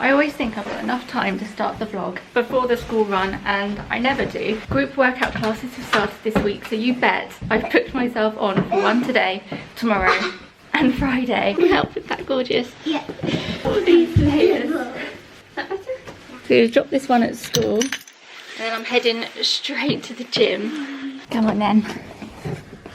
I always think I've got enough time to start the vlog before the school run, and I never do. Group workout classes have started this week, so you bet I've put myself on for one today, tomorrow and Friday. Can you help with that, gorgeous? Yeah. All these layers. Is that better? So we've dropped this one at school, and then I'm heading straight to the gym. Come on then.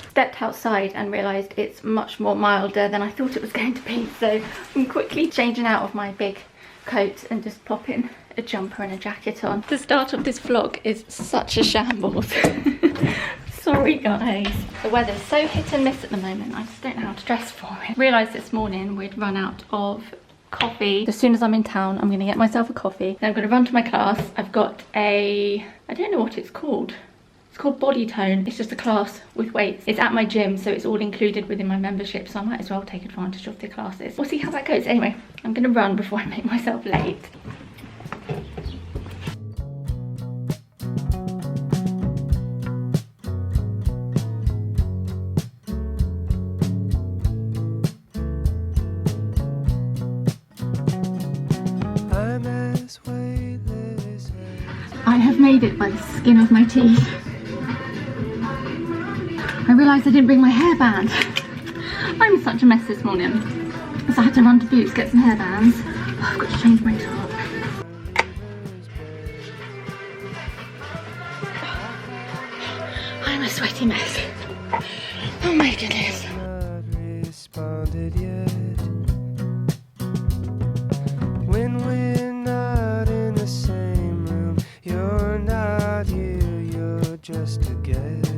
Stepped outside and realised it's much more milder than I thought it was going to be, so I'm quickly changing out of my big coat and just popping a jumper and a jacket on. The start of this vlog is such a shambles. Sorry guys. The weather's so hit and miss at the moment, I just don't know how to dress for it. Realised this morning we'd run out of coffee. As soon as I'm in town, I'm going to get myself a coffee. Then I'm going to run to my class. I've got I don't know what it's called. It's called Body Tone. It's just a class with weights. It's at my gym, so it's all included within my membership, so I might as well take advantage of the classes. We'll see how that goes. Anyway, I'm gonna run before I make myself late. I have made it by the skin of my teeth. I realised I didn't bring my hairband. I'm such a mess this morning. So I had to run to Boots, get some hairbands. Oh, I've got to change my top. I'm a sweaty mess. Oh my goodness. When we're not in the same room, you're not here, you're just a guest.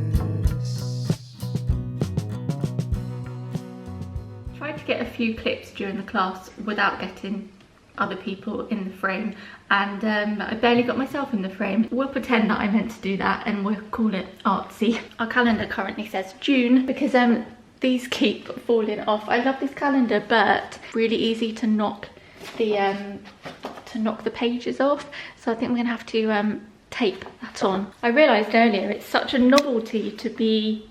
Tried to get a few clips during the class without getting other people in the frame, and I barely got myself in the frame. We'll pretend that I meant to do that and we'll call it artsy. Our calendar currently says June because these keep falling off. I love this calendar, but really easy to knock the pages off, so I think we're gonna have to tape that on. I realised earlier it's such a novelty to be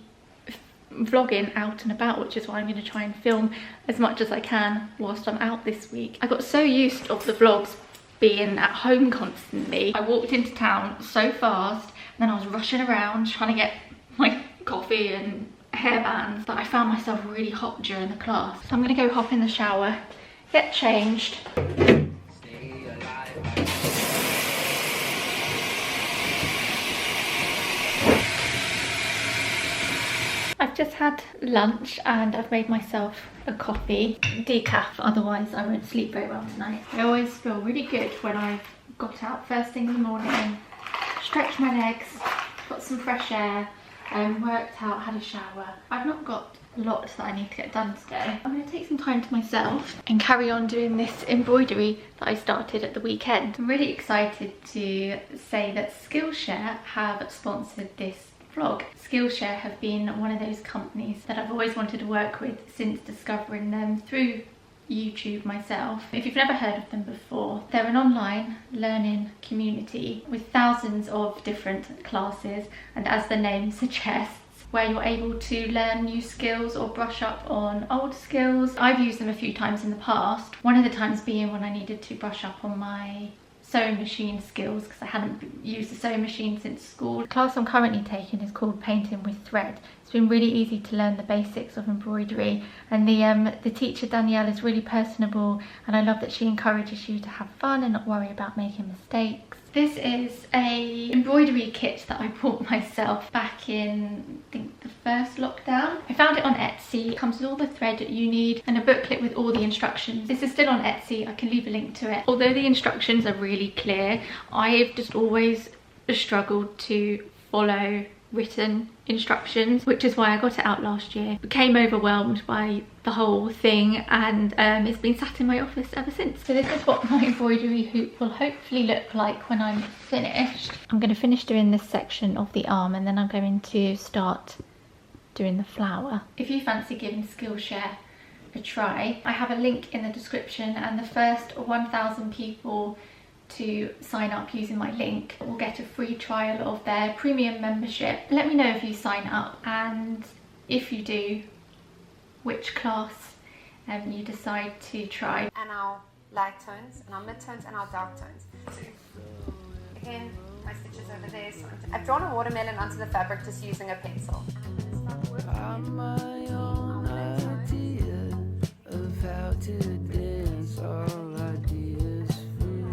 vlogging out and about, which is why I'm going to try and film as much as I can whilst I'm out this week. I got so used of the vlogs being at home constantly. I walked into town so fast, and then I was rushing around trying to get my coffee and hairbands that I found myself really hot during the class. So I'm going to go hop in the shower, get changed. I've just had lunch and I've made myself a coffee, decaf, otherwise I won't sleep very well tonight. I always feel really good when I've got out first thing in the morning, stretched my legs, got some fresh air, worked out, had a shower. I've not got a lot that I need to get done today. I'm going to take some time to myself and carry on doing this embroidery that I started at the weekend. I'm really excited to say that Skillshare have sponsored this vlog. Skillshare have been one of those companies that I've always wanted to work with since discovering them through YouTube myself. If you've never heard of them before, they're an online learning community with thousands of different classes, and as the name suggests, where you're able to learn new skills or brush up on old skills. I've used them a few times in the past, one of the times being when I needed to brush up on my sewing machine skills because I hadn't used a sewing machine since school. The class I'm currently taking is called Painting with Thread. It's been really easy to learn the basics of embroidery, and the teacher Danielle is really personable, and I love that she encourages you to have fun and not worry about making mistakes. This is a embroidery kit that I bought myself back in, I think, the first lockdown. I found it on Etsy. It comes with all the thread you need and a booklet with all the instructions. This is still on Etsy. I can leave a link to it. Although the instructions are really clear, I've just always struggled to follow written instructions, which is why I got it out last year. Became overwhelmed by the whole thing, and it's been sat in my office ever since. So this is what my embroidery hoop will hopefully look like when I'm finished. I'm going to finish doing this section of the arm, and then I'm going to start doing the flower. If you fancy giving Skillshare a try, I have a link in the description, and the first 1,000 people to sign up using my link will get a free trial of their premium membership. Let me know if you sign up, and if you do, which class you decide to try. And I'll light tones and our mid-tones and our dark tones. Again, my stitches over there. So I've drawn a watermelon onto the fabric just using a pencil. And I'm going to start working my own idea of how to dance, all ideas free.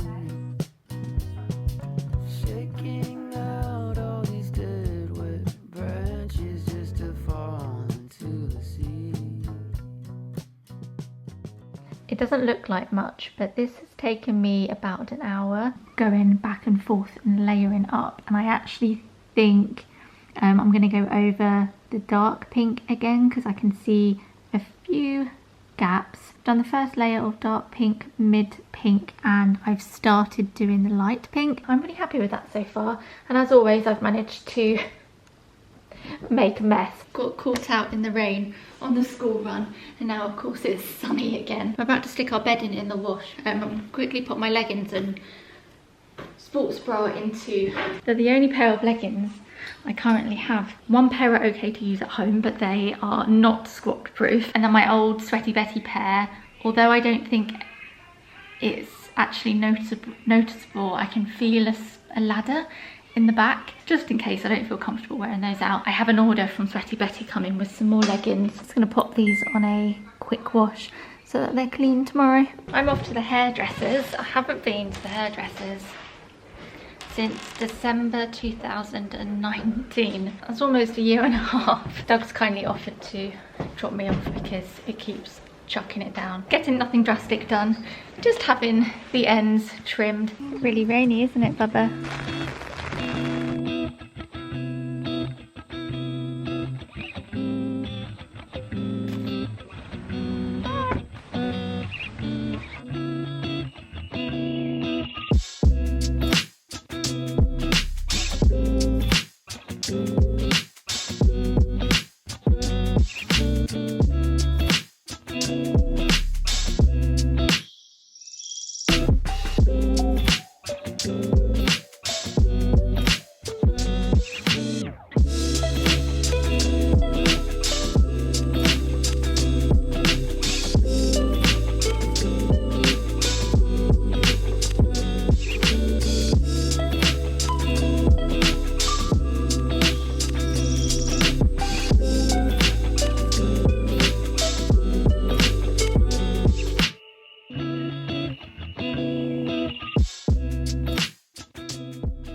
Shaking out all these dead wet branches just to fall into the sea. It doesn't look like much, but this has taken me about an hour going back and forth and layering up, and I actually think I'm going to go over the dark pink again because I can see a few gaps. I've done the first layer of dark pink, mid pink, and I've started doing the light pink. I'm really happy with that so far, and as always I've managed to make a mess. Got caught out in the rain on the school run, and now of course it's sunny again. I'm about to stick our bedding in the wash. Quickly put my leggings and sports bra into. They're the only pair of leggings I currently have. One pair are okay to use at home, but they are not squat proof. And then my old Sweaty Betty pair, although I don't think it's actually noticeable, I can feel a ladder in the back, just in case I don't feel comfortable wearing those out. I have an order from Sweaty Betty coming with some more leggings. I'm just going to pop these on a quick wash so that they're clean tomorrow. I'm off to the hairdressers. I haven't been to the hairdressers since December 2019. That's almost a year and a half. Doug's kindly offered to drop me off because it keeps chucking it down. Getting nothing drastic done, just having the ends trimmed. Really rainy, isn't it, Bubba?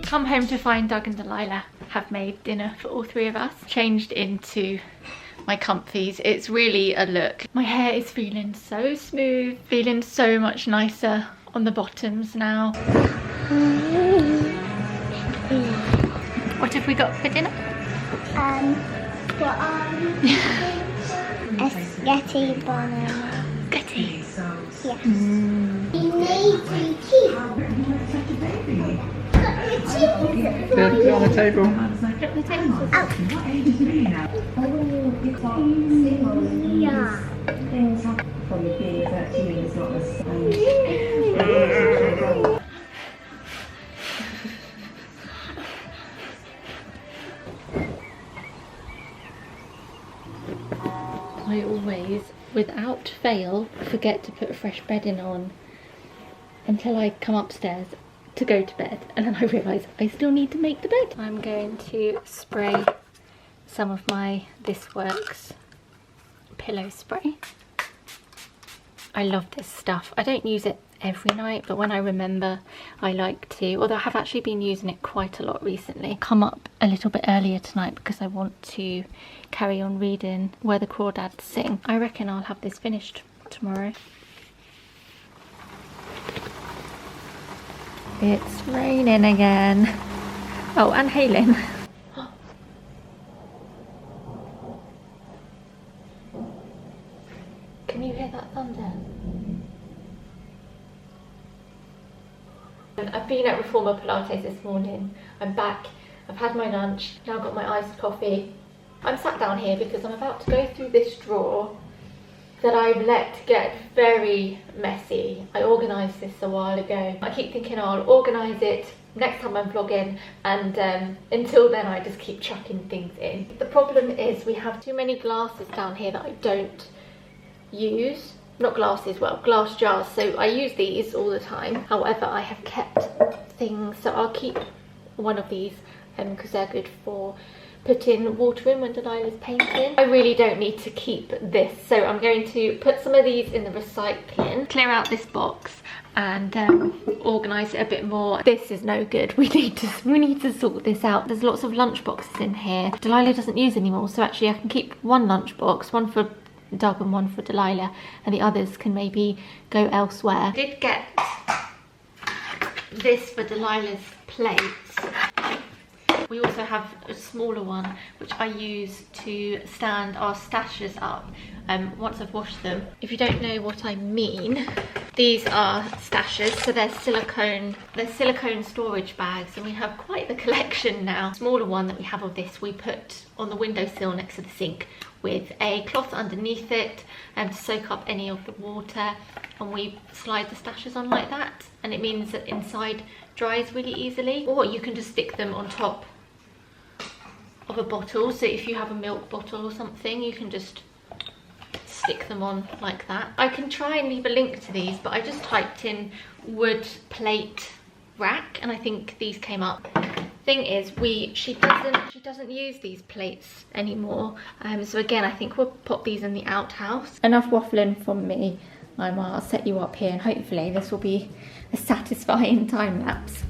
Come home to find Doug and Delilah have made dinner for all three of us. Changed into my comfies. It's really a look. My hair is feeling so smooth, feeling so much nicer on the bottoms now. What have we got for dinner? A spaghetti banana. Spaghetti. Yeah. Put it on the table. Yeah. I always, without fail, forget to put fresh bedding on until I come upstairs to go to bed, and then I realise I still need to make the bed. I'm going to spray some of my This Works pillow spray. I love this stuff. I don't use it every night, but when I remember I like to, although I have actually been using it quite a lot recently. Come up a little bit earlier tonight because I want to carry on reading Where the Crawdads Sing. I reckon I'll have this finished tomorrow. It's raining again. Oh, and hailing. Can you hear that thunder? I've been at Reformer Pilates this morning. I'm back. I've had my lunch. Now got my iced coffee. I'm sat down here because I'm about to go through this drawer that I've let get very messy. I organised this a while ago. I keep thinking I'll organise it next time I'm vlogging, and until then I just keep chucking things in. The problem is we have too many glasses down here that I don't use, not glasses, well, glass jars. So I use these all the time. However, I have kept things, so I'll keep one of these because they're good for putting water in when Delilah's painting. I really don't need to keep this, so I'm going to put some of these in the recycling, clear out this box and organise it a bit more. This is no good. We need to sort this out. There's lots of lunch boxes in here Delilah doesn't use anymore, so actually I can keep one lunch box, one for Doug and one for Delilah, and the others can maybe go elsewhere. I did get this for Delilah's plates. We also have a smaller one which I use to stand our stashes up once I've washed them. If you don't know what I mean, these are stashes, so they're silicone storage bags, and we have quite the collection now. The smaller one that we have of this we put on the windowsill next to the sink with a cloth underneath it to soak up any of the water, and we slide the stashes on like that, and it means that inside dries really easily. Or you can just stick them on top of a bottle, so if you have a milk bottle or something, you can just stick them on like that. I can try and leave a link to these, but I just typed in wood plate rack and I think these came up. Thing is, she doesn't use these plates anymore, so again I think we'll pop these in the outhouse. Enough waffling from me. I'll set you up here and hopefully this will be a satisfying time lapse.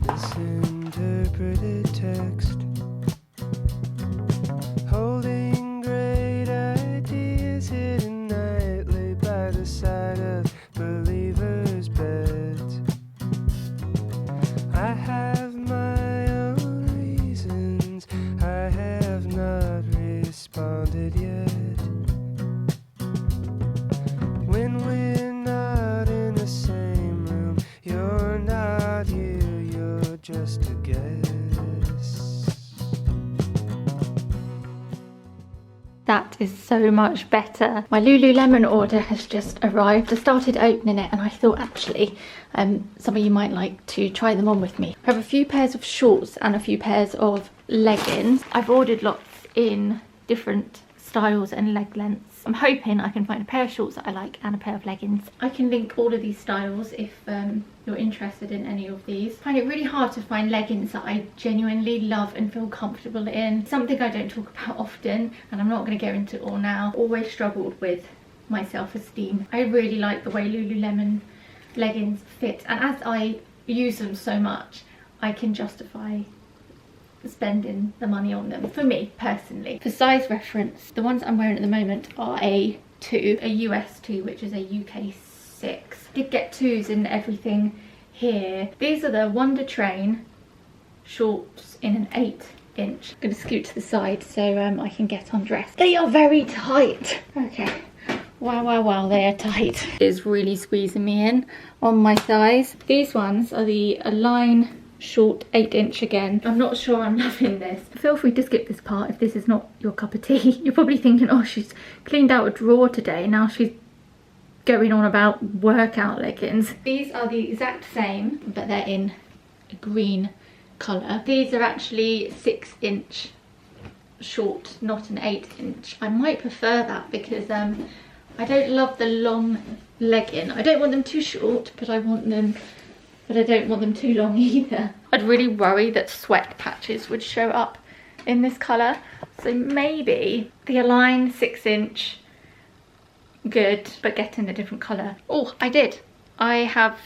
This interpreted text, holding great ideas hidden nightly by the side of believers' beds. I have my own reasons, I have not responded yet. When we're not in the same room, you're not here, you're just a guest. That is so much better. My Lululemon order has just arrived. I started opening it and I thought actually some of you might like to try them on with me. I have a few pairs of shorts and a few pairs of leggings. I've ordered lots in different styles and leg lengths. I'm hoping I can find a pair of shorts that I like and a pair of leggings. I can link all of these styles if you're interested in any of these. I find it really hard to find leggings that I genuinely love and feel comfortable in. Something I don't talk about often, and I'm not going to go into it all now. Always struggled with my self-esteem. I really like the way Lululemon leggings fit, and as I use them so much, I can justify spending the money on them, for me personally. For size reference, the ones I'm wearing at the moment are a 2, a US 2, which is a UK 6. Did get 2s in everything here. These are the Wonder Train shorts in an 8-inch. I'm going to scoot to the side so I can get undressed. They are very tight. Okay. Wow, they are tight. It's really squeezing me in on my size. These ones are the Align short 8-inch again. I'm not sure I'm loving this. Feel free to skip this part if this is not your cup of tea. You're probably thinking, oh, she's cleaned out a drawer today, now she's going on about workout leggings. These are the exact same, but they're in a green colour. These are actually 6-inch short, not an 8-inch. I might prefer that because I don't love the long legging. I don't want them too short, but I don't want them too long either. I'd really worry that sweat patches would show up in this colour. So maybe the Align 6-inch, good, but get in a different colour. Oh, I did. I have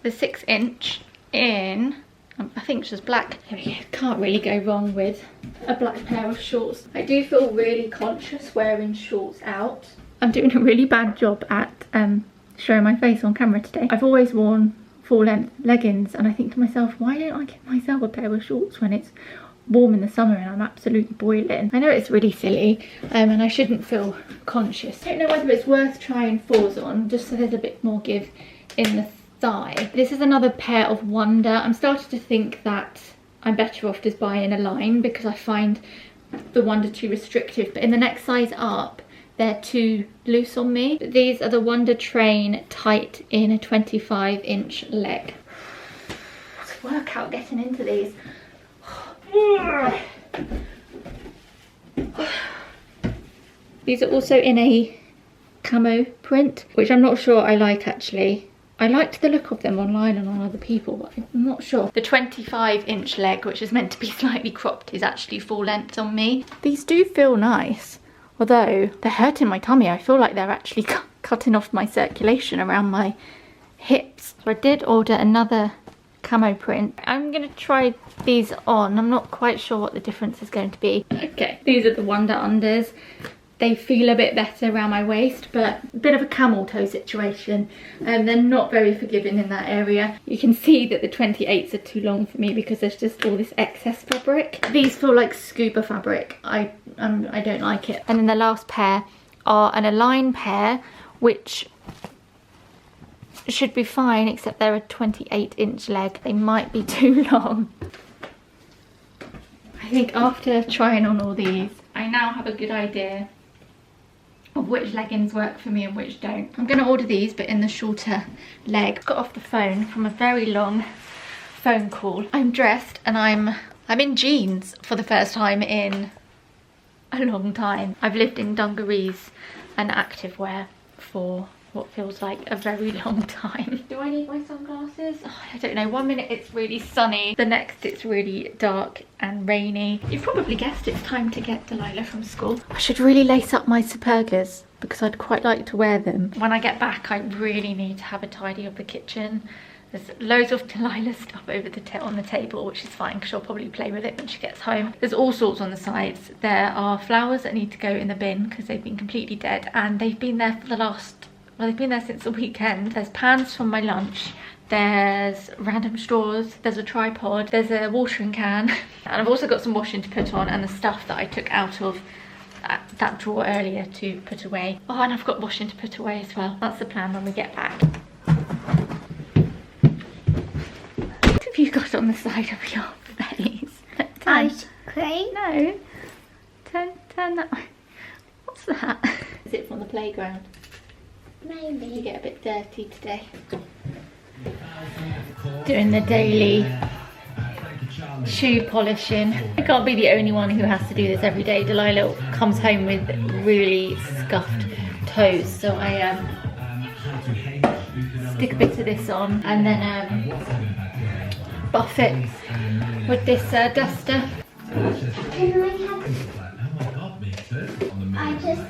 the 6-inch in, I think it's just black. Here we go. Can't really go wrong with a black pair of shorts. I do feel really conscious wearing shorts out. I'm doing a really bad job at showing my face on camera today. I've always worn full-length leggings and I think to myself, why don't I get myself a pair of shorts when it's warm in the summer and I'm absolutely boiling? I know it's really silly and I shouldn't feel conscious. I don't know whether it's worth trying 4s on just so there's a bit more give in the thigh. This is another pair of Wonder. I'm starting to think that I'm better off just buying a Line because I find the Wonder too restrictive, but in the next size up they're too loose on me. These are the Wonder Train tight in a 25-inch leg. It's a workout getting into these. These are also in a camo print, which I'm not sure I like actually. I liked the look of them online and on other people, but I'm not sure. The 25-inch leg, which is meant to be slightly cropped, is actually full length on me. These do feel nice, although they're hurting my tummy. I feel like they're actually cutting off my circulation around my hips. So I did order another camo print. I'm gonna try these on. I'm not quite sure what the difference is going to be. Okay, these are the Wonder Unders. They feel a bit better around my waist, but a bit of a camel toe situation. They're not very forgiving in that area. You can see that the 28s are too long for me because there's just all this excess fabric. These feel like scuba fabric. I don't like it. And then the last pair are an Align pair, which should be fine, except they're a 28-inch leg. They might be too long. I think after trying on all these, I now have a good idea of which leggings work for me and which don't. I'm going to order these, but in the shorter leg. Got off the phone from a very long phone call. I'm dressed and I'm in jeans for the first time in a long time. I've lived in dungarees and activewear for what feels like a very long time. Do I need my sunglasses? Oh, I don't know. One minute it's really sunny, the next it's really dark and rainy. You've probably guessed it's time to get Delilah from school. I should really lace up my Supergas because I'd quite like to wear them. When I get back, I really need to have a tidy of the kitchen. There's loads of Delilah's stuff over on the table, which is fine because she'll probably play with it when she gets home. There's all sorts on the sides. There are flowers that need to go in the bin because they've been completely dead, and they've been there for the last, well, they've been there since the weekend. There's pans from my lunch. There's random straws. There's a tripod. There's a watering can. And I've also got some washing to put on and the stuff that I took out of that drawer earlier to put away. Oh, and I've got washing to put away as well. That's the plan when we get back. What have you got on the side of your face? Ice cream? No. Turn that way. What's that? Is it from the playground? Maybe. You get a bit dirty today. Doing the daily shoe polishing. I can't be the only one who has to do this every day. Delilah comes home with really scuffed toes, so I stick a bit of this on and then buff it with this duster. Can I have... I just...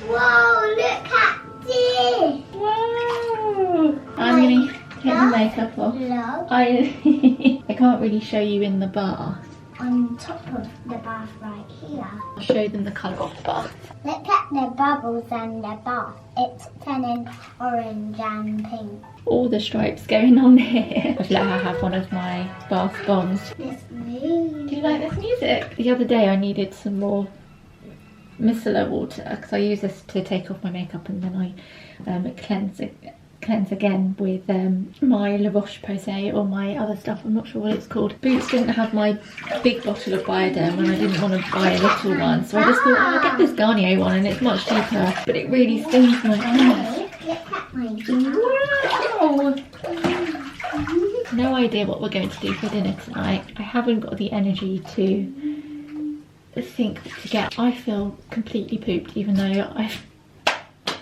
Whoa, look at this! Wow! I'm gonna take my makeup off. Look. I can't really show you in the bath. On top of the bath right here. I'll show them the colour of the bath. Look at the bubbles and the bath. It's turning orange and pink. All the stripes going on here. I've let her have one of my bath bombs. This music. Do you like this music? The other day I needed some more micellar water because I use this to take off my makeup and then I cleanse again with my La Roche-Posay or my other stuff. I'm not sure what it's called. Boots didn't have my big bottle of Bioderm and I didn't want to buy a little one, so I just thought, oh, I'll get this Garnier one and it's much cheaper, but it really stings my eyes. Look at my Wow! No idea what we're going to do for dinner tonight. I haven't got the energy to think to I feel completely pooped even though I've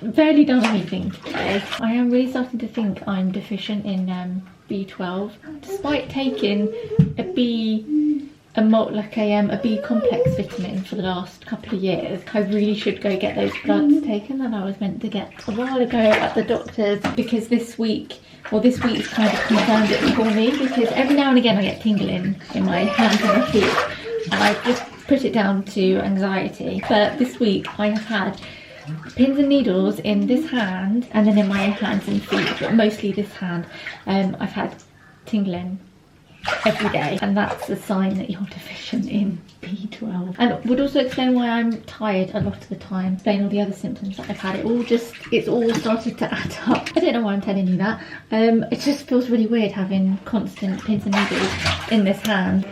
barely done anything today. I am really starting to think I'm deficient in B12 despite taking a B complex vitamin for the last couple of years. I really should go get those bloods taken that I was meant to get a while ago at the doctor's, because this week's kind of confirmed it for me, because every now and again I get tingling in my hands and my feet and I just put it down to anxiety. But this week I have had pins and needles in this hand and then in my hands and feet, but mostly this hand. I've had tingling every day, and that's a sign that you're deficient in B12. And would also explain why I'm tired a lot of the time, explain all the other symptoms that I've had. It's all started to add up. I don't know why I'm telling you that. It just feels really weird having constant pins and needles in this hand.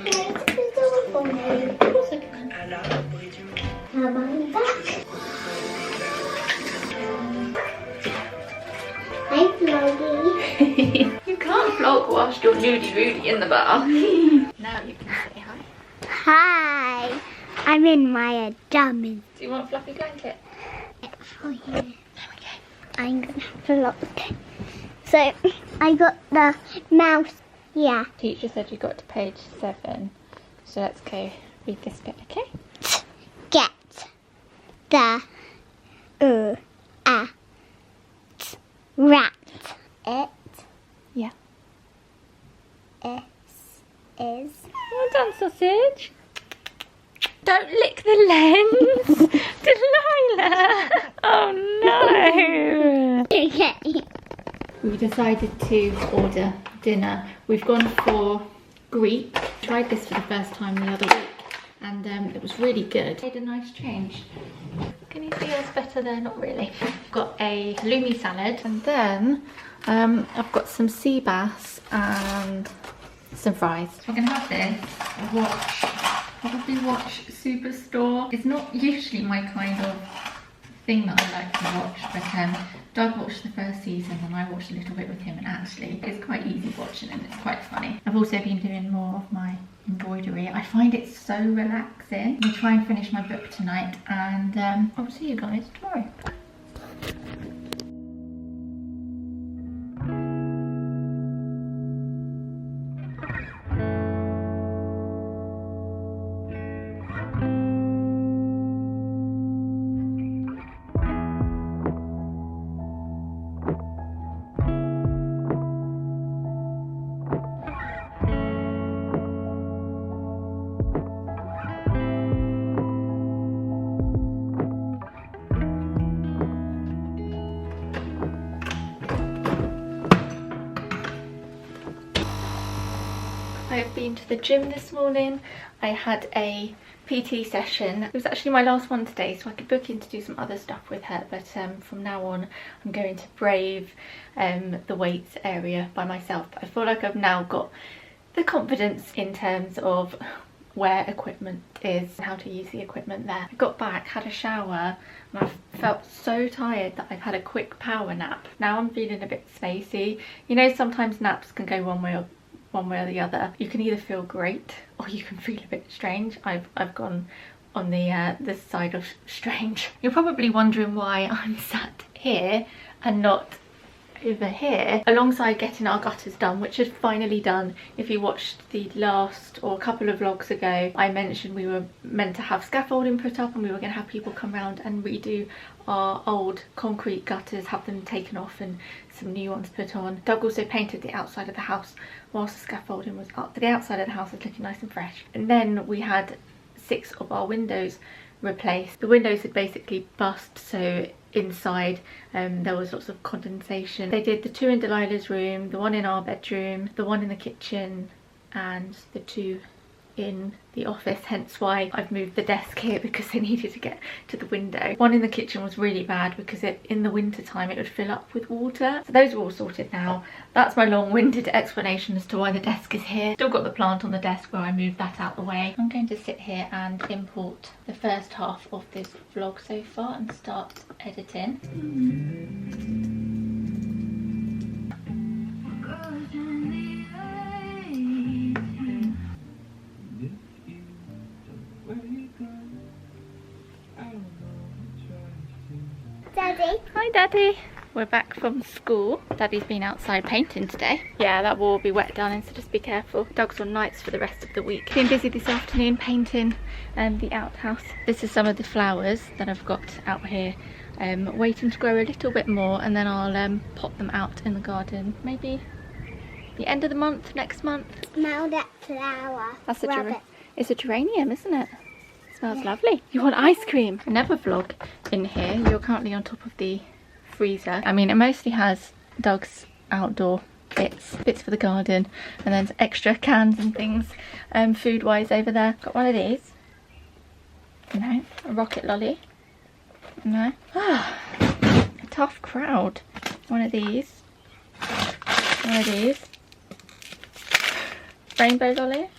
Hi, Vloggy. You can't vlog whilst you're Nudie Rudy in the bath. Now you can say hi. Hi. I'm in my pajamas. Do you want a fluffy blanket? For you. There we go. I'm gonna have to look. So, I got the mouse. Yeah. Teacher said you got to page 7. So let's go read this bit, okay? Get the rat. It. Yeah. Is. Well done, sausage. Don't lick the lens. Delilah. Oh no. Okay. We decided to order dinner. We've gone for Greek. Tried this for the first time the other week and it was really good. Made a nice change. Can you see us better there? Not really. I've got a halloumi salad and then I've got some sea bass and some fries. So I'm gonna have this. Probably watch Superstore. It's not usually my kind of thing that I like to watch, but Doug watched the first season and I watched a little bit with him, and actually it's quite easy watching and it's quite funny. I've also been doing more of my embroidery. I find it so relaxing. I'm gonna try and finish my book tonight and I'll see you guys tomorrow. I've been to the gym this morning. I had a PT session. It was actually my last one today, so I could book in to do some other stuff with her, but from now on I'm going to brave the weights area by myself. But I feel like I've now got the confidence in terms of where equipment is and how to use the equipment there. I got back, had a shower, and I felt so tired that I've had a quick power nap. Now I'm feeling a bit spacey. You know, sometimes naps can go one way or the other. You can either feel great or you can feel a bit strange. I've gone on the side of strange. You're probably wondering why I'm sat here and not over here alongside getting our gutters done, which is finally done. If you watched the last or a couple of vlogs ago, I mentioned we were meant to have scaffolding put up and we were going to have people come around and redo our old concrete gutters, have them taken off and some new ones put on. Doug also painted the outside of the house whilst the scaffolding was up. The outside of the house is looking nice and fresh. And then we had 6 of our windows replaced. The windows had basically bust, so inside there was lots of condensation. They did the 2 in Delilah's room, the 1 in our bedroom, the 1 in the kitchen and the 2 in the office, hence why I've moved the desk here, because they needed to get to the window. 1 in the kitchen was really bad because in the winter time it would fill up with water. So those are all sorted now. That's my long-winded explanation as to why the desk is here. Still got the plant on the desk where I moved that out the way. I'm going to sit here and import the first half of this vlog so far and start editing. Daddy. Hi Daddy. We're back from school. Daddy's been outside painting today. Yeah, that will be wet darling, so just be careful. Dog's on nights for the rest of the week. Been busy this afternoon painting the outhouse. This is some of the flowers that I've got out here, waiting to grow a little bit more, and then I'll pop them out in the garden maybe the end of the month, next month. Smell that flower. That's it's a geranium, isn't it? Smells lovely. You want ice cream? I never vlog in here. You're currently on top of the freezer. I mean, it mostly has Doug's outdoor bits for the garden, and then extra cans and things food wise over there. Got one of these. No. A rocket lolly. No. A tough crowd. One of these. One of these. Rainbow lolly.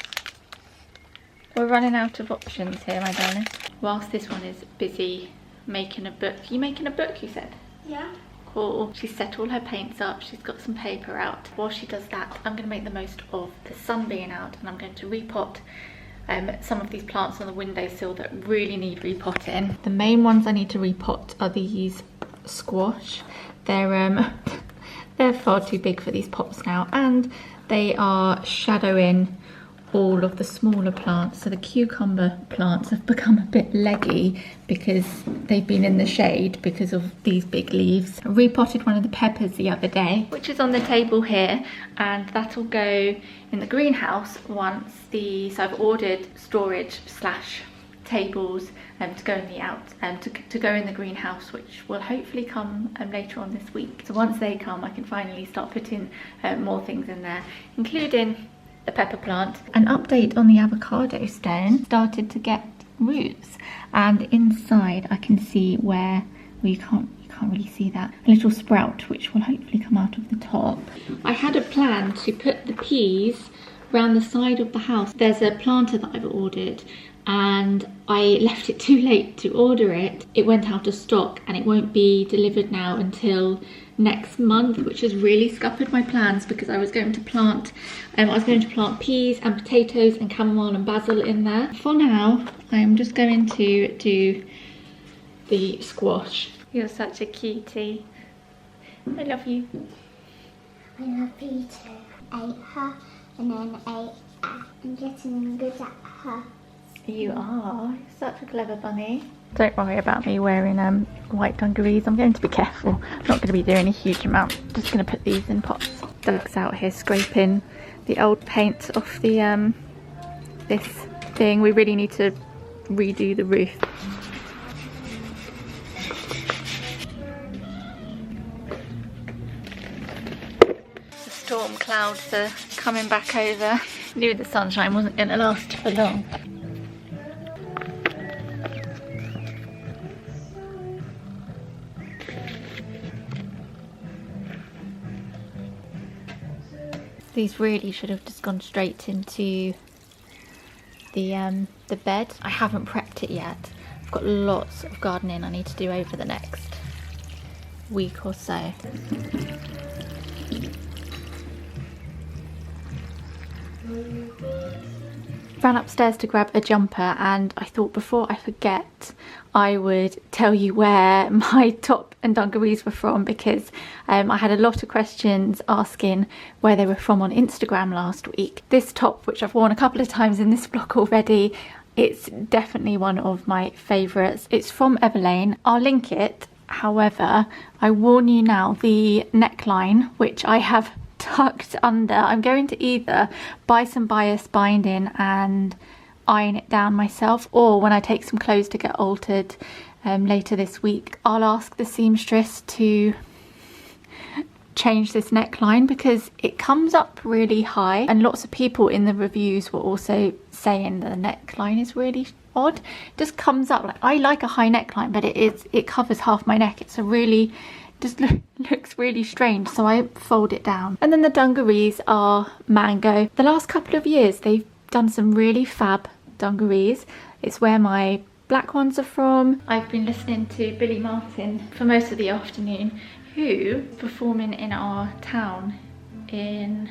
We're running out of options here, my darling. Whilst this one is busy making a book. You making a book, you said? Yeah. haul. She's set all her paints up, she's got some paper out. While she does that, I'm going to make the most of the sun being out, and I'm going to repot some of these plants on the windowsill that really need repotting. The main ones I need to repot are these squash. They're far too big for these pots now, and they are shadowing all of the smaller plants. So the cucumber plants have become a bit leggy because they've been in the shade because of these big leaves. I repotted one of the peppers the other day, which is on the table here, and that'll go in the greenhouse once so I've ordered storage / tables to go in the to go in the greenhouse, which will hopefully come later on this week. So once they come, I can finally start putting more things in there, including the pepper plant. An update on the avocado stone: started to get roots, and inside I can see where, well, you can't really see that, a little sprout which will hopefully come out of the top. I had a plan to put the peas around the side of the house. There's a planter that I've ordered, and I left it too late to order it. It went out of stock and it won't be delivered now until next month, which has really scuppered my plans because I was going to plant peas and potatoes and chamomile and basil in there. For now, I'm just going to do the squash. You're such a cutie. I love you. I love you too. Ate her and then ate her. I'm getting good at her. You are. You're such a clever bunny. Don't worry about me wearing white dungarees. I'm going to be careful. I'm not going to be doing a huge amount. Just going to put these in pots. Doug's out here scraping the old paint off the this thing. We really need to redo the roof. The storm clouds are coming back over. Knew the sunshine wasn't going to last for long. These really should have just gone straight into the bed. I haven't prepped it yet. I've got lots of gardening I need to do over the next week or so. Ran upstairs to grab a jumper, and I thought before I forget I would tell you where my top and dungarees were from, because I had a lot of questions asking where they were from on Instagram last week. This top, which I've worn a couple of times in this vlog already, it's definitely one of my favourites. It's from Everlane. I'll link it. However, I warn you now, the neckline, which I have tucked under, I'm going to either buy some bias binding and iron it down myself, or when I take some clothes to get altered later this week, I'll ask the seamstress to change this neckline because it comes up really high, and lots of people in the reviews were also saying that the neckline is really odd. It just comes up, like, I like a high neckline, but it covers half my neck. It's a really looks really strange, so I fold it down. And then the dungarees are mango. The last couple of years they've done some really fab dungarees. It's where my black ones are from. I've been listening to Billy Martin for most of the afternoon, who is performing in our town in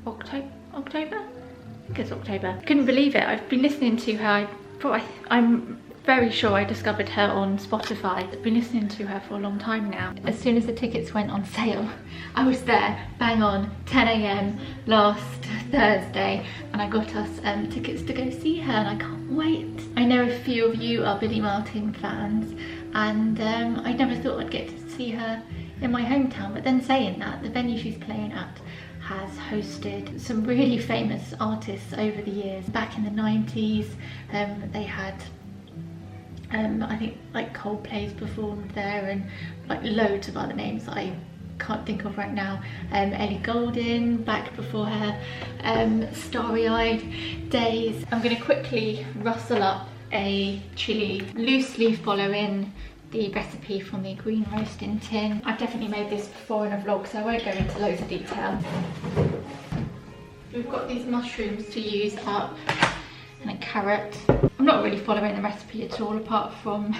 October? I think it's October. Couldn't believe it. I've been listening to her. I'm very sure I discovered her on Spotify. I've been listening to her for a long time now. As soon as the tickets went on sale, I was there bang on 10 AM last Thursday, and I got us tickets to go see her, and I can't wait. I know a few of you are Billy Martin fans, and I never thought I'd get to see her in my hometown, but then saying that, the venue she's playing at has hosted some really famous artists over the years. Back in the 90s, they had I think like Coldplay's performed there, and like loads of other names that I can't think of right now. Ellie Goulding back before her starry-eyed days. I'm going to quickly rustle up a chilli, loosely following the recipe from the green roasting tin. I've definitely made this before in a vlog, so I won't go into loads of detail. We've got these mushrooms to use up, and a carrot. I'm not really following the recipe at all, apart from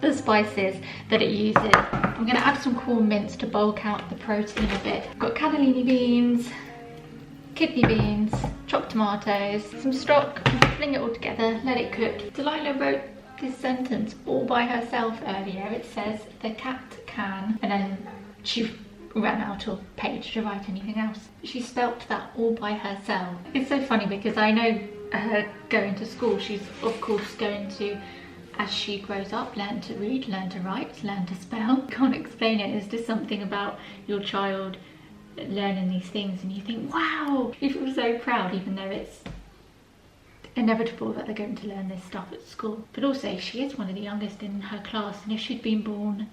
the spices that it uses. I'm going to add some corn mince to bulk out the protein a bit. I've got cannellini beans, kidney beans, chopped tomatoes, some stock, fling it all together, let it cook. Delilah wrote this sentence all by herself earlier. It says, the cat can, and then she ran out of page to write anything else. She spelt that all by herself. It's so funny because I know her going to school, she's of course going to, as she grows up, learn to read, learn to write, learn to spell. Can't explain it. It's just something about your child learning these things and you think, wow, you feel so proud, even though it's inevitable that they're going to learn this stuff at school. But also she is one of the youngest in her class, and if she'd been born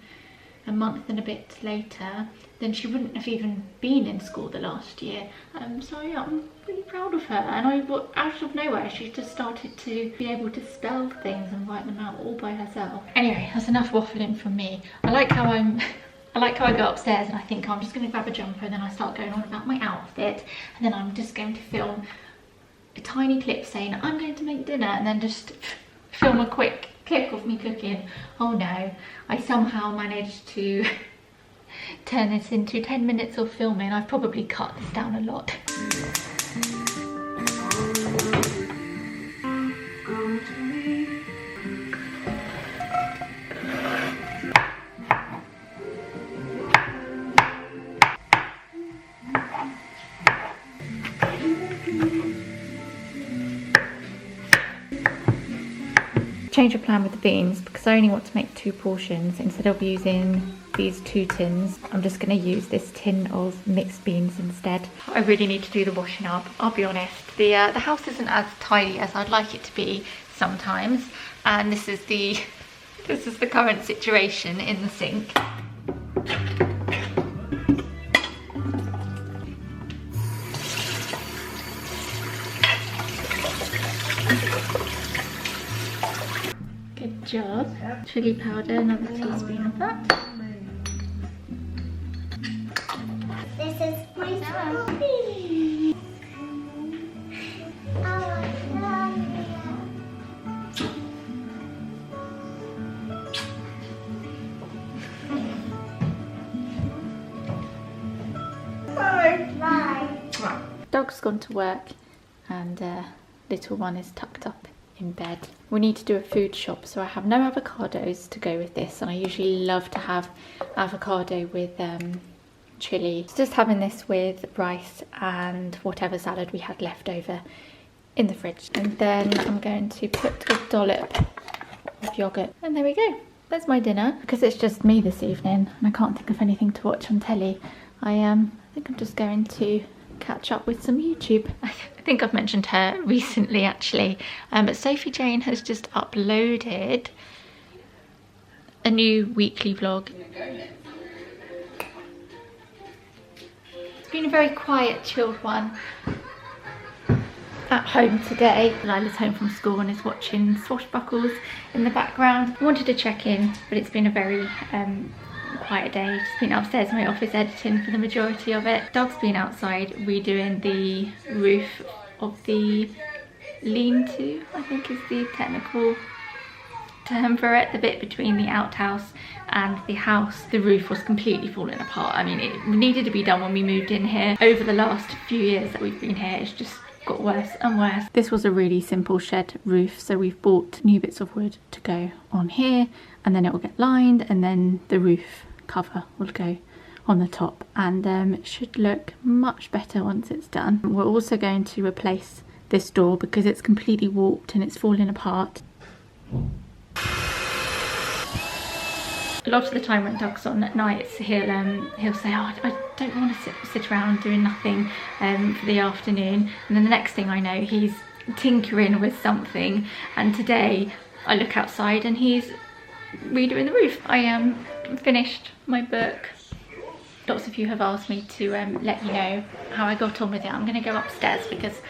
a month and a bit later, then she wouldn't have even been in school the last year. So yeah, I'm really proud of her, and out of nowhere she just started to be able to spell things and write them out all by herself. Anyway, that's enough waffling from me. I like how I go upstairs and I think I'm just going to grab a jumper, and then I start going on about my outfit, and then I'm just going to film a tiny clip saying I'm going to make dinner, and then just film a quick clip of me cooking. Oh no, I somehow managed to turn this into 10 minutes of filming. I've probably cut this down a lot. Change of plan with the beans because I only want to make 2 portions. Instead of using these 2 tins, I'm just going to use this tin of mixed beans instead. I really need to do the washing up, I'll be honest. The house isn't as tidy as I'd like it to be sometimes, and this is the current situation in the sink. Good job. Chili powder, another teaspoon of that. This is my coffee. Oh, I love it. Bye. Dog's gone to work, and little one is tucked up in bed. We need to do a food shop, so I have no avocados to go with this, and I usually love to have avocado with chili. Just having this with rice and whatever salad we had left over in the fridge. And then I'm going to put a dollop of yogurt, and there we go. There's my dinner. Because it's just me this evening and I can't think of anything to watch on telly, I think I'm just going to catch up with some YouTube. I think I've mentioned her recently actually, but Sophie Jane has just uploaded a new weekly vlog. It's been a very quiet, chilled one at home today. Lila's home from school and is watching Swashbuckles in the background. I wanted to check in, but it's been a very quiet day. Just been upstairs in my office editing for the majority of it. Dog's been outside redoing the roof of the lean-to, I think is the technical term for it. The bit between the outhouse and the house, the roof was completely falling apart. I mean, it needed to be done when we moved in here. Over the last few years that we've been here, it's just got worse and worse. This was a really simple shed roof, so we've bought new bits of wood to go on here, and then it will get lined, and then the roof cover will go on the top, and it should look much better once it's done. We're also going to replace this door because it's completely warped and it's falling apart. A lot of the time when Doug's on at nights, he'll say, oh, I don't want to sit around doing nothing for the afternoon, and then the next thing I know he's tinkering with something, and today I look outside and he's redoing the roof. I finished my book. Lots of you have asked me to let you know how I got on with it. I'm going to go upstairs because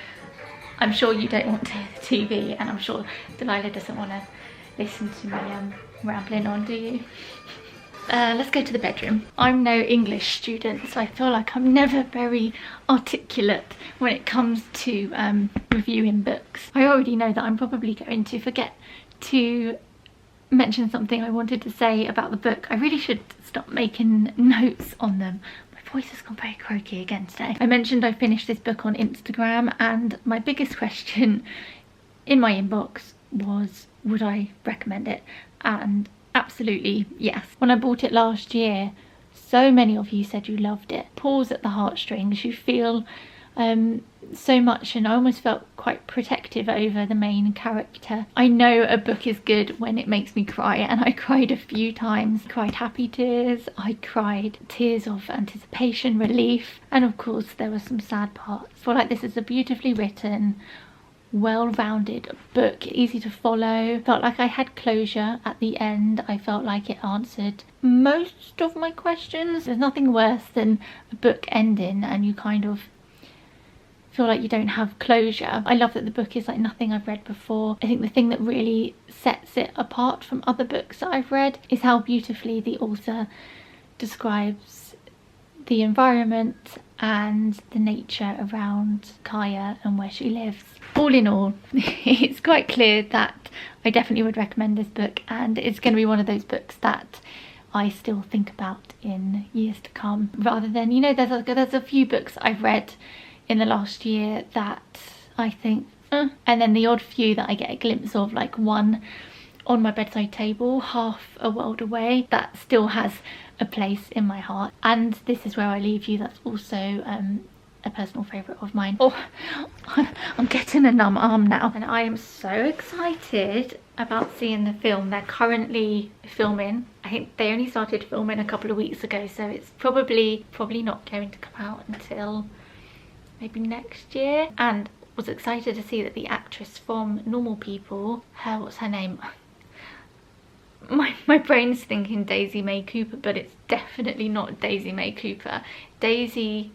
I'm sure you don't want to hear the TV, and I'm sure Delilah doesn't want to listen to me rambling on, do you? Let's go to the bedroom. I'm no English student, so I feel like I'm never very articulate when it comes to reviewing books. I already know that I'm probably going to forget to mention something I wanted to say about the book. I really should stop making notes on them. My voice has gone very croaky again today. I mentioned I finished this book on Instagram, and my biggest question in my inbox was, would I recommend it? And absolutely yes. When I bought it last year, so many of you said you loved it. Pulls at the heartstrings. You feel so much, and I almost felt quite protective over the main character. I know a book is good when it makes me cry, and I cried a few times. I cried happy tears, I cried tears of anticipation, relief, and of course there were some sad parts. I feel like this is a beautifully written, well-rounded book, easy to follow. Felt like I had closure at the end. I felt like it answered most of my questions. There's nothing worse than a book ending and you kind of feel like you don't have closure. I love that the book is like nothing I've read before. I think the thing that really sets it apart from other books that I've read is how beautifully the author describes the environment and the nature around Kaya and where she lives. All in all, it's quite clear that I definitely would recommend this book, and it's going to be one of those books that I still think about in years to come, rather than, you know, there's a few books I've read in the last year that I think and then the odd few that I get a glimpse of, like one on my bedside table half a world away, that still has a place in my heart. And This Is Where I Leave You, that's also a personal favourite of mine. Oh, I'm getting a numb arm now, and I am so excited about seeing the film. They're currently filming. I think they only started filming a couple of weeks ago, so it's probably not going to come out until maybe next year. And was excited to see that the actress from Normal People, what's her name? My brain's thinking Daisy May Cooper, but it's definitely not Daisy May Cooper. Daisy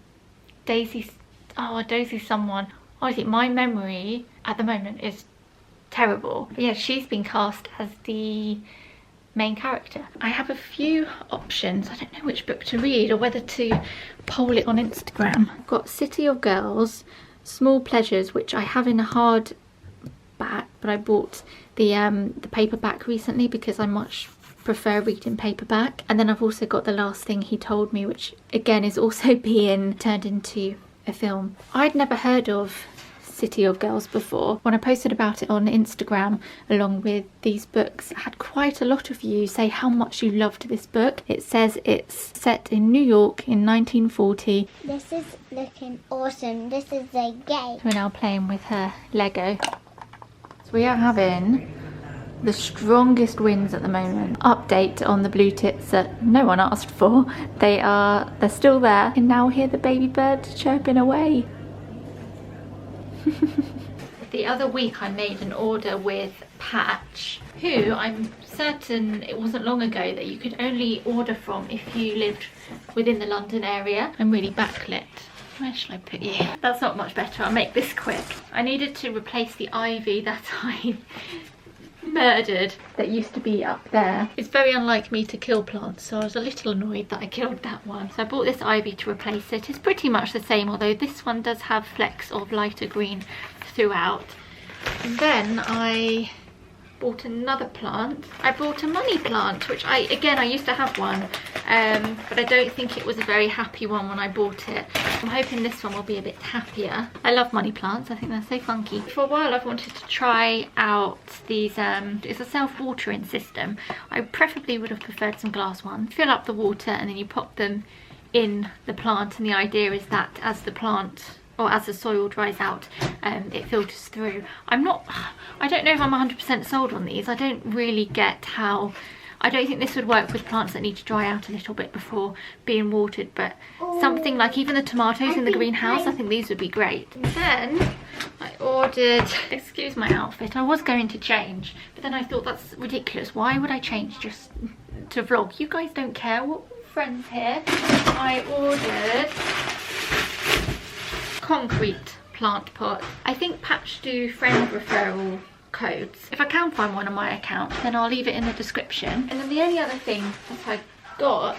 someone. Honestly, my memory at the moment is terrible. But yeah, she's been cast as the main character. I have a few options. I don't know which book to read or whether to poll it on Instagram. I've got City of Girls, Small Pleasures, which I have in a hard back, but I bought the paperback recently because I much prefer reading paperback. And then I've also got The Last Thing He Told Me, which again is also being turned into a film. I'd never heard of City of Girls before. When I posted about it on Instagram along with these books, I had quite a lot of you say how much you loved this book. It says it's set in New York in 1940. This is looking awesome. This is a game. We're now playing with her Lego. So we are having the strongest winds at the moment. Update on the blue tits that no one asked for. They're still there. And now hear the baby bird chirping away. The other week I made an order with Patch, who I'm certain it wasn't long ago that you could only order from if you lived within the London area. I'm really backlit. Where shall I put you? That's not much better. I'll make this quick. I needed to replace the ivy that I murdered that used to be up there. It's very unlike me to kill plants, so I was a little annoyed that I killed that one. So I bought this ivy to replace it. It's pretty much the same, although this one does have flecks of lighter green throughout. And then I bought another plant. I bought a money plant, which I used to have one, but I don't think it was a very happy one when I bought it. I'm hoping this one will be a bit happier. I love money plants. I think they're so funky. For a while I've wanted to try out these, it's a self-watering system. I preferably would have preferred some glass ones. Fill up the water and then you pop them in the plant, and the idea is that as the plant, or as the soil dries out, it filters through. I don't know if I'm 100% sold on these. I don't really get how, I don't think this would work with plants that need to dry out a little bit before being watered, but something like even the tomatoes in the greenhouse, I think these would be great. And then I ordered, excuse my outfit, I was going to change, but then I thought that's ridiculous. Why would I change just to vlog? You guys don't care, we're friends here. I ordered concrete plant pot. I think Patch do friend referral codes. If I can find one on my account, then I'll leave it in the description. And then the only other thing that I got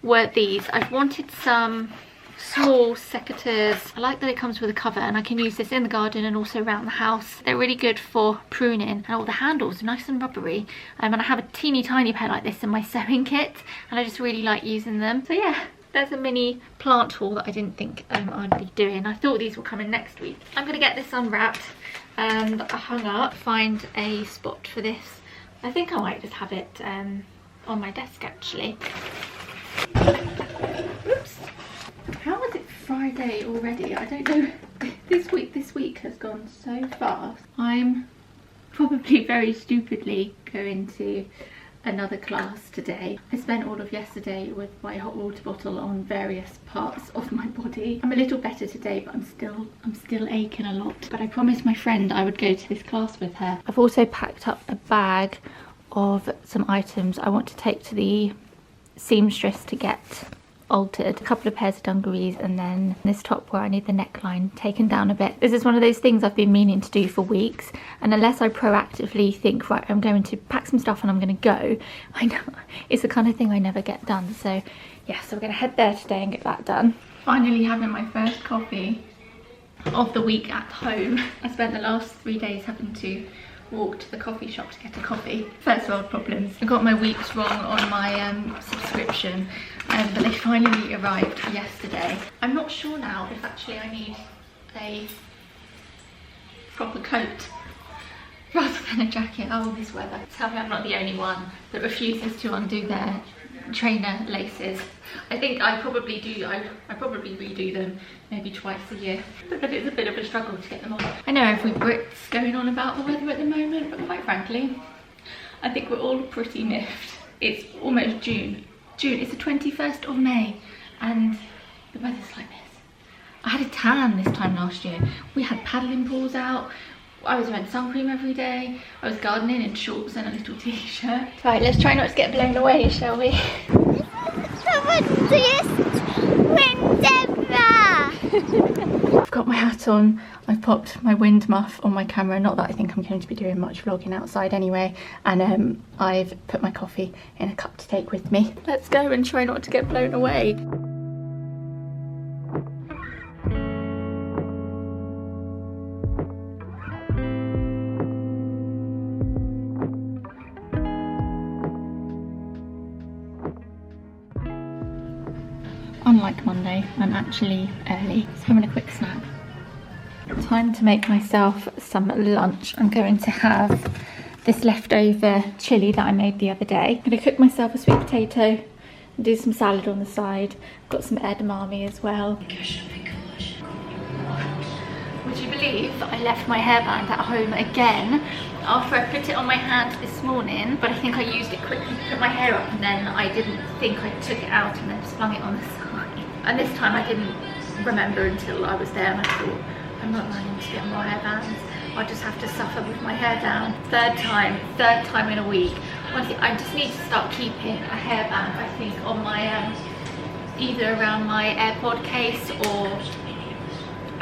were these. I've wanted some small secateurs. I like that it comes with a cover, and I can use this in the garden and also around the house. They're really good for pruning, and all the handles are nice and rubbery. And I have a teeny tiny pair like this in my sewing kit, and I just really like using them. So yeah, there's a mini plant haul that I didn't think I'd be doing. I thought these were coming next week. I'm gonna get this unwrapped and hung up, find a spot for this. I think I might just have it on my desk actually. Oops. How is it Friday already? I don't know. This week has gone so fast. I'm probably very stupidly going to another class today. I spent all of yesterday with my hot water bottle on various parts of my body. I'm a little better today, but I'm still aching a lot. But I promised my friend I would go to this class with her. I've also packed up a bag of some items I want to take to the seamstress to get altered. A couple of pairs of dungarees, and then this top where I need the neckline taken down a bit. This is one of those things I've been meaning to do for weeks, and unless I proactively think, right, I'm going to pack some stuff and I'm going to go, I know it's the kind of thing I never get done. So yeah, so we're going to head there today and get that done. Finally having my first coffee of the week at home. I spent the last 3 days having to walk to the coffee shop to get a coffee. First world problems. I got my weeks wrong on my subscription, but they finally arrived yesterday. I'm not sure now if actually I need a proper coat rather than a jacket. Oh, this weather. Tell me I'm not the only one that refuses to undo their trainer laces. I think I probably do. I probably redo them maybe twice a year, but it's a bit of a struggle to get them on. I know every Brit's going on about the weather at the moment, but quite frankly, I think we're all pretty miffed. It's almost June. It's the 21st of May, and the weather's like this. I had a tan this time last year. We had paddling pools out. I was wearing sun cream every day. I was gardening in shorts and a little t-shirt. Right, let's try not to get blown away, shall we? I've got my hat on. I've popped my wind muff on my camera. Not that I think I'm going to be doing much vlogging outside anyway. And I've put my coffee in a cup to take with me. Let's go and try not to get blown away. Unlike Monday, I'm actually early, so having a quick snack. Time to make myself some lunch. I'm going to have this leftover chilli that I made the other day. I'm going to cook myself a sweet potato and do some salad on the side. Got some edamame as well. Gosh, oh my gosh. Would you believe that I left my hairband at home again after I put it on my hand this morning, but I think I used it quickly to put my hair up, and then I didn't think I took it out and then slung it on the side. And this time I didn't remember until I was there, and I thought, I'm not running to get more hairbands. I'll just have to suffer with my hair down. Third time in a week. Honestly, I just need to start keeping a hairband, I think, on my either around my AirPod case or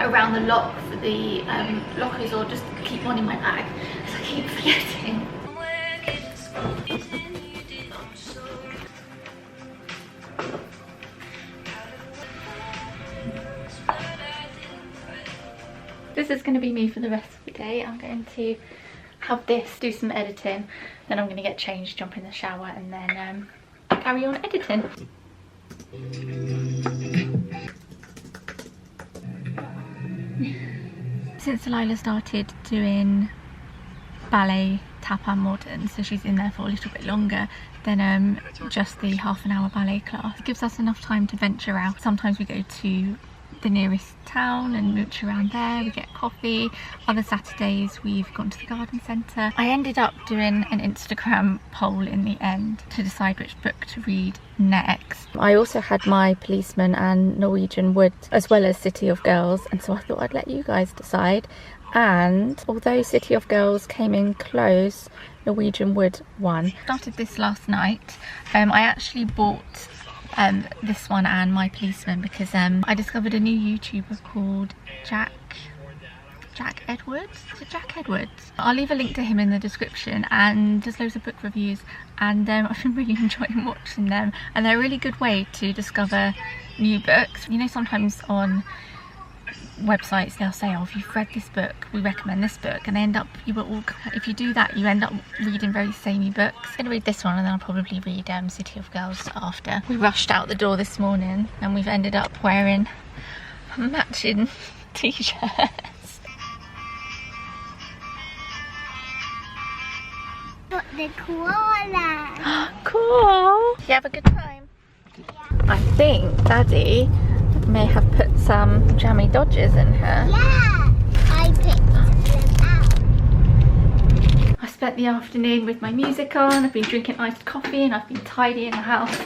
around the lock for the lockers, or just keep one in my bag, because I keep forgetting. This is going to be me for the rest of the day. I'm going to have this, do some editing, then I'm going to get changed, jump in the shower, and then carry on editing. Since Delilah started doing ballet, tap and modern, so she's in there for a little bit longer than just the half-an-hour ballet class. It gives us enough time to venture out. Sometimes we go to the nearest town and mooch around there, we get coffee. Other Saturdays we've gone to the garden centre. I ended up doing an Instagram poll in the end to decide which book to read next. I also had my Policeman and Norwegian Wood, as well as City of Girls, and so I thought I'd let you guys decide. And although City of Girls came in close, Norwegian Wood won. Started this last night. I actually bought this one and my Policeman because I discovered a new YouTuber called Jack Jack Edwards. Is it Jack Edwards? I'll leave a link to him in the description, and there's loads of book reviews, and I've been really enjoying watching them, and they're a really good way to discover new books. You know, sometimes on websites they'll say, oh, if you've read this book, we recommend this book, and they end up, if you do that, you end up reading very samey books. I'm gonna read this one, and then I'll probably read City of Girls after. We rushed out the door this morning, and we've ended up wearing matching t-shirts. Got the koala. Cool. You have a good time? Yeah. I think Daddy may have put some jammy dodgers in her. Yeah, I picked them out. I spent the afternoon with my music on, I've been drinking iced coffee, and I've been tidying the house.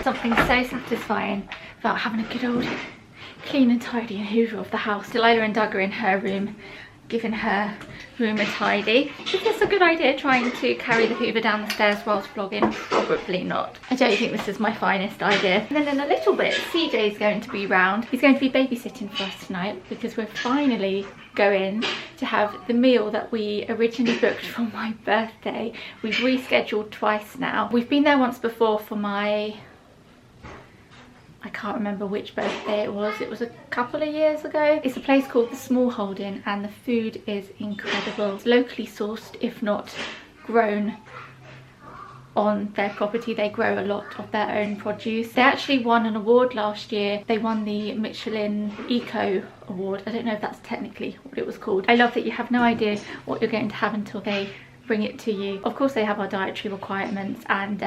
Something so satisfying about having a good old clean and tidy and hoover of the house. Delilah and Doug are in her room, giving her room a tidy. Is this a good idea, trying to carry the hoover down the stairs whilst vlogging? Probably not. I don't think this is my finest idea. And then in a little bit, CJ's going to be round. He's going to be babysitting for us tonight, because we're finally going to have the meal that we originally booked for my birthday. We've rescheduled twice now. We've been there once before for my, I can't remember which birthday it was. It was a couple of years ago. It's a place called the Small Holding, and the food is incredible. It's locally sourced, if not grown on their property. They grow a lot of their own produce. They actually won an award last year. They won the Michelin Eco Award. I don't know if that's technically what it was called. I love that you have no idea what you're going to have until they bring it to you. Of course, they have our dietary requirements and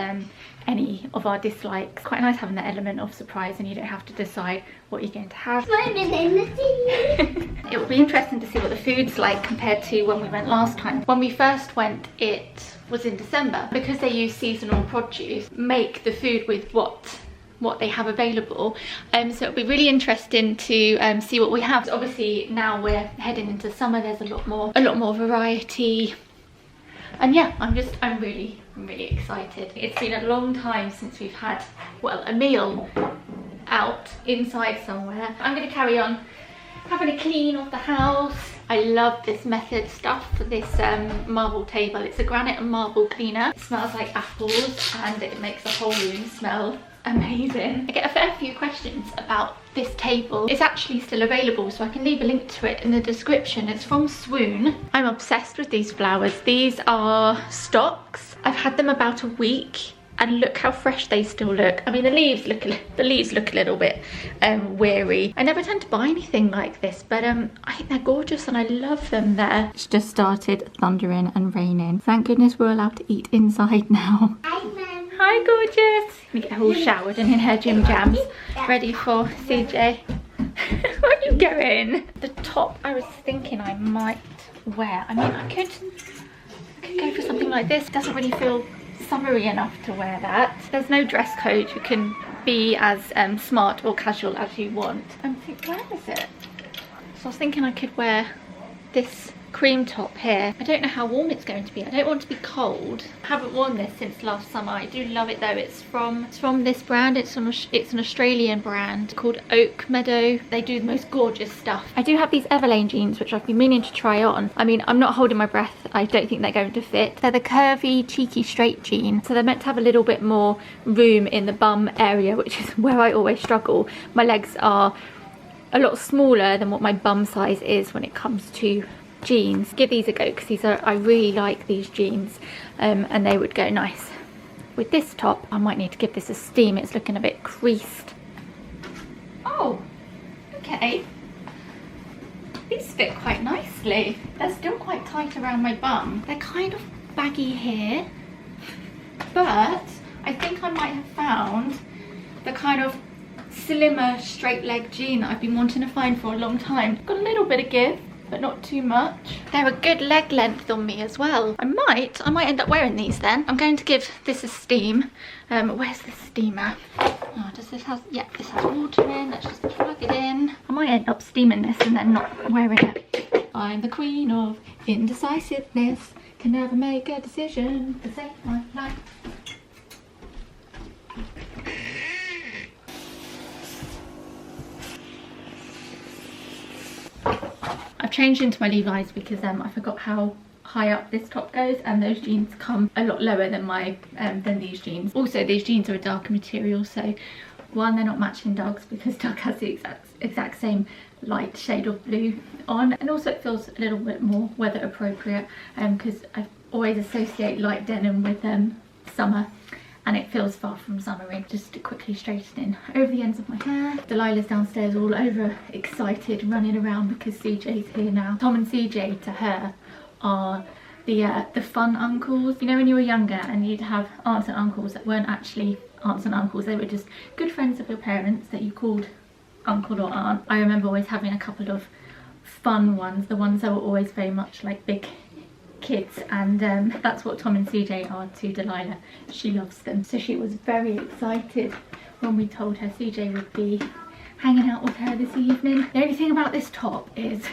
any of our dislikes. Quite nice having that element of surprise, and you don't have to decide what you're going to have. Swimming in the sea. It will be interesting to see what the food's like compared to when we went last time. When we first went, it was in December. Because they use seasonal produce, make the food with what they have available, so it'll be really interesting to see what we have. Obviously now we're heading into summer, there's a lot more variety. And yeah, I'm really excited. It's been a long time since we've had, well, a meal out inside somewhere. I'm going to carry on having a clean of the house. I love this Method stuff for this marble table. It's a granite and marble cleaner. It smells like apples, and it makes the whole room smell amazing. I get a fair few questions about this table. It's actually still available, so I can leave a link to it in the description. It's from Swoon. I'm obsessed with these flowers. These are stocks. I've had them about a week, and look how fresh they still look. I mean, the leaves look a little bit weary. I never tend to buy anything like this, but I think they're gorgeous and I love them there. It's just started thundering and raining. Thank goodness we're allowed to eat inside now. Hi, gorgeous. We get her all showered and in her gym jams, ready for CJ. Where are you going? The top I was thinking I might wear. I mean, I could go for something like this. It doesn't really feel summery enough to wear that. There's no dress code. You can be as smart or casual as you want. I'm thinking, where is it? So I was thinking I could wear this cream top here. I don't know how warm it's going to be. I don't want to be cold. I haven't worn this since last summer. I do love it though. It's from this brand. It's an Australian brand called Oak Meadow. They do the most gorgeous stuff. I do have these Everlane jeans, which I've been meaning to try on. I mean, I'm not holding my breath. I don't think they're going to fit. They're the curvy, cheeky, straight jeans. So they're meant to have a little bit more room in the bum area, which is where I always struggle. My legs are a lot smaller than what my bum size is when it comes to jeans. Give these a go, because I really like these jeans, and they would go nice with this top. I might need to give this a steam. It's looking a bit creased. Oh, okay. These fit quite nicely. They're still quite tight around my bum. They're kind of baggy here, but I think I might have found the kind of slimmer straight leg jean that I've been wanting to find for a long time. Got a little bit of give, but not too much. They're a good leg length on me as well. I might end up wearing these then. I'm going to give this a steam. Where's the steamer? Oh, does this have, yeah, this has water in. Let's just plug it in. I might end up steaming this and then not wearing it. I'm the queen of indecisiveness. Can never make a decision to save my life. I've changed into my Levi's because I forgot how high up this top goes, and those jeans come a lot lower than my than these jeans. Also, these jeans are a darker material, so one, they're not matching Doug's because Doug has the exact same light shade of blue on, and also it feels a little bit more weather appropriate because I always associate light denim with summer, and it feels far from summery. Just quickly straightening over the ends of my hair. Delilah's downstairs all over excited, running around because CJ's here now. Tom and CJ to her are the fun uncles. You know, when you were younger and you'd have aunts and uncles that weren't actually aunts and uncles, they were just good friends of your parents that you called uncle or aunt. I remember always having a couple of fun ones, the ones that were always very much like big kids, and that's what Tom and CJ are to Delilah. She loves them. So she was very excited when we told her CJ would be hanging out with her this evening. The only thing about this top is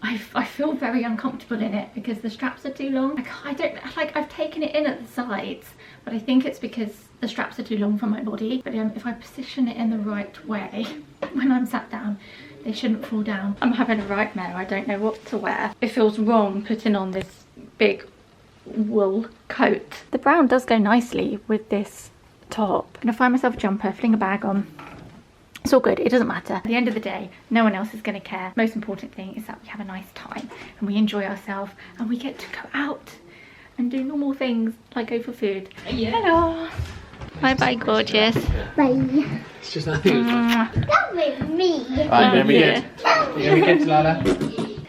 I feel very uncomfortable in it because the straps are too long. I don't like, I've taken it in at the sides, but I think it's because the straps are too long for my body. But if I position it in the right way when I'm sat down, they shouldn't fall down. I'm having a nightmare. I don't know what to wear. It feels wrong putting on this big wool coat. The brown does go nicely with this top. I'm gonna find myself a jumper, fling a bag on. It's all good, it doesn't matter. At the end of the day, no one else is going to care. Most important thing is that we have a nice time and we enjoy ourselves and we get to go out and do normal things like go for food. Yeah. Hello. Bye bye, gorgeous. Bye. It's just nothing. Come with me. Right, then we good. Yeah, we good, Delilah.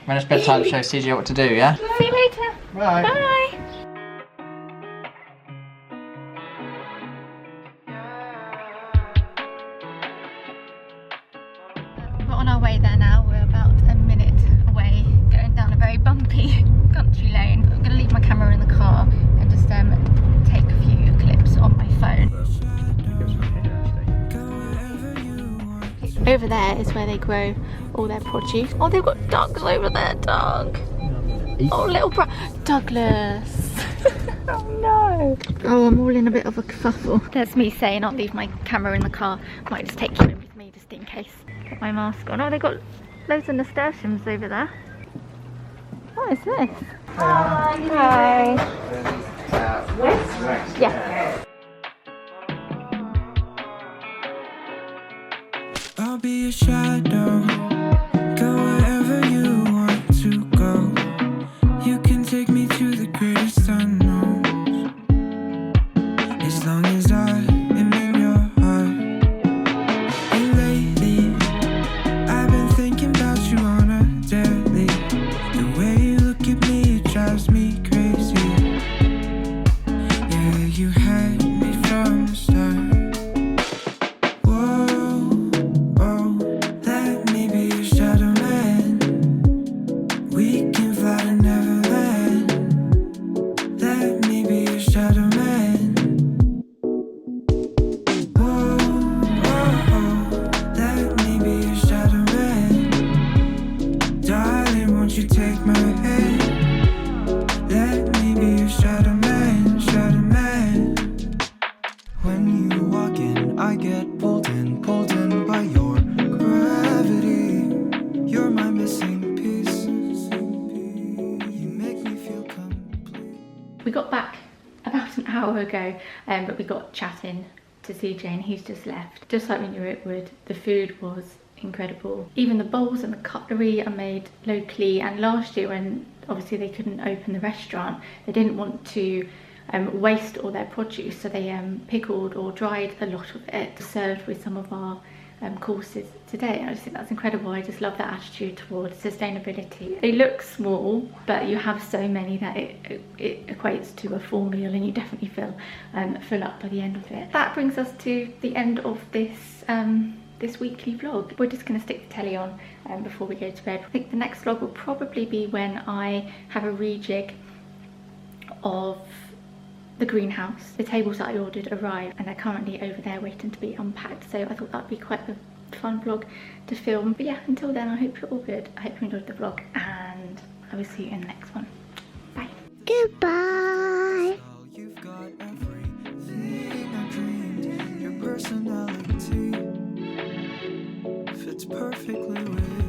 When it's bedtime, show CJ what to do, yeah? See you later. Bye. Bye. We're on our way there now. We're about a minute away, going down a very bumpy country lane. I'm going to leave my camera in the car and just take a few clips on my phone. Over there is where they grow all their produce. Oh, they've got ducks over there, Doug. Oh, little Douglas. Oh no. Oh, I'm all in a bit of a kerfuffle. There's me saying I'll leave my camera in the car. Might just take you in with me just in case. Put my mask on. Oh, they've got loads of nasturtiums over there. What is this? Hi. Yeah. I'll be your shadow. Go wherever you want to go. You can take me to the greatest unknowns. As long as I am in your heart. And lately, I've been thinking about you on a daily. The way you look at me, it drives me crazy. Yeah, you had me from the start. We got back about an hour ago, but we got chatting to CJ and he's just left. Just like we knew it would. The food was incredible. Even the bowls and the cutlery are made locally, and last year when obviously they couldn't open the restaurant, they didn't want to waste all their produce, so they pickled or dried a lot of it, served with some of our courses today. And I just think that's incredible. I just love that attitude towards sustainability. They look small, but you have so many that it equates to a full meal, and you definitely feel full up by the end of it. That brings us to the end of this this weekly vlog. We're just going to stick the telly on before we go to bed. I think the next vlog will probably be when I have a rejig of the greenhouse. The tables that I ordered arrived and they're currently over there waiting to be unpacked, so I thought that'd be quite a fun vlog to film. But yeah, until then, I hope you're all good. I hope you enjoyed the vlog, and I will see you in the next one. Bye. Goodbye. You've got everything I dreamed. Your personality fits perfectly with